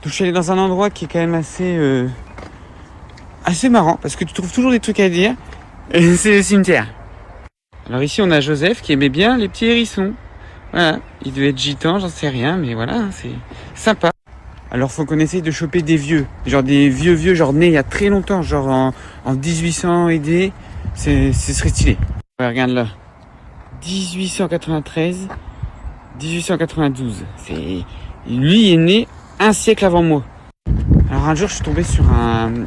Donc je suis allé dans un endroit qui est quand même assez marrant, parce que tu trouves toujours des trucs à dire, et c'est le cimetière. Alors ici on a Joseph qui aimait bien les petits hérissons. Voilà, il devait être gitan, j'en sais rien, mais voilà, c'est sympa. Alors faut qu'on essaye de choper des vieux, genre des vieux, genre nés il y a très longtemps, genre en 1800 et des, ce serait stylé. Ouais, regarde là, 1893, 1892, lui il est né un siècle avant moi. Alors un jour je suis tombé sur une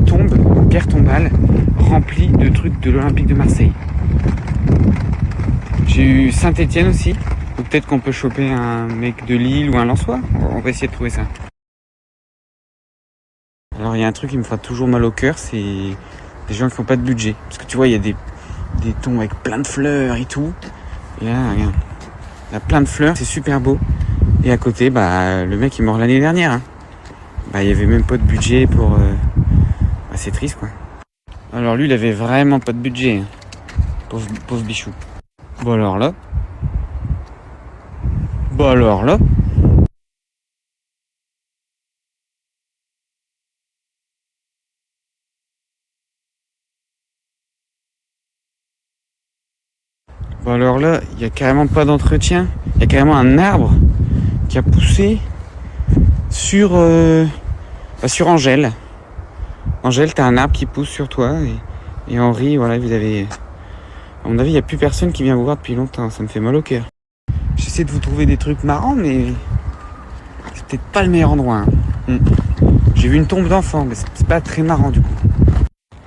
tombe, une pierre tombale, remplie de trucs de l'Olympique de Marseille. J'ai eu Saint-Étienne aussi. Ou peut-être qu'on peut choper un mec de Lille ou un Lensois. On va essayer de trouver ça. Alors il y a un truc qui me fera toujours mal au cœur, c'est des gens qui n'ont pas de budget. Parce que tu vois, il y a des tombes avec plein de fleurs et tout. Et là, regarde. Il y a plein de fleurs, c'est super beau. Et à côté, le mec est mort l'année dernière. Hein. Il y avait même pas de budget pour... c'est triste quoi. Alors lui, il avait vraiment pas de budget. Hein. Pauvre bichou. Bon alors là. Bon alors là, il n'y a carrément pas d'entretien. Il y a carrément un arbre qui a poussé sur Angèle. Angèle, t'as un arbre qui pousse sur toi. Et Henri, voilà, vous avez... À mon avis, il n'y a plus personne qui vient vous voir depuis longtemps. Ça me fait mal au cœur. J'essaie de vous trouver des trucs marrants, mais c'est peut-être pas le meilleur endroit. Hein. J'ai vu une tombe d'enfant, mais c'est pas très marrant du coup.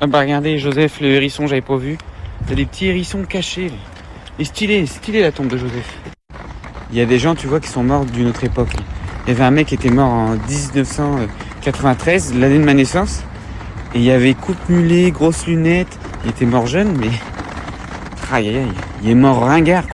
Ah regardez, Joseph, le hérisson, j'avais pas vu. T'as des petits hérissons cachés. Et stylé la tombe de Joseph. Il y a des gens, tu vois, qui sont morts d'une autre époque. Il y avait un mec qui était mort en 1993, l'année de ma naissance. Et il y avait coupe mulet, grosses lunettes. Il était mort jeune, mais... Aïe, il est mort ringard.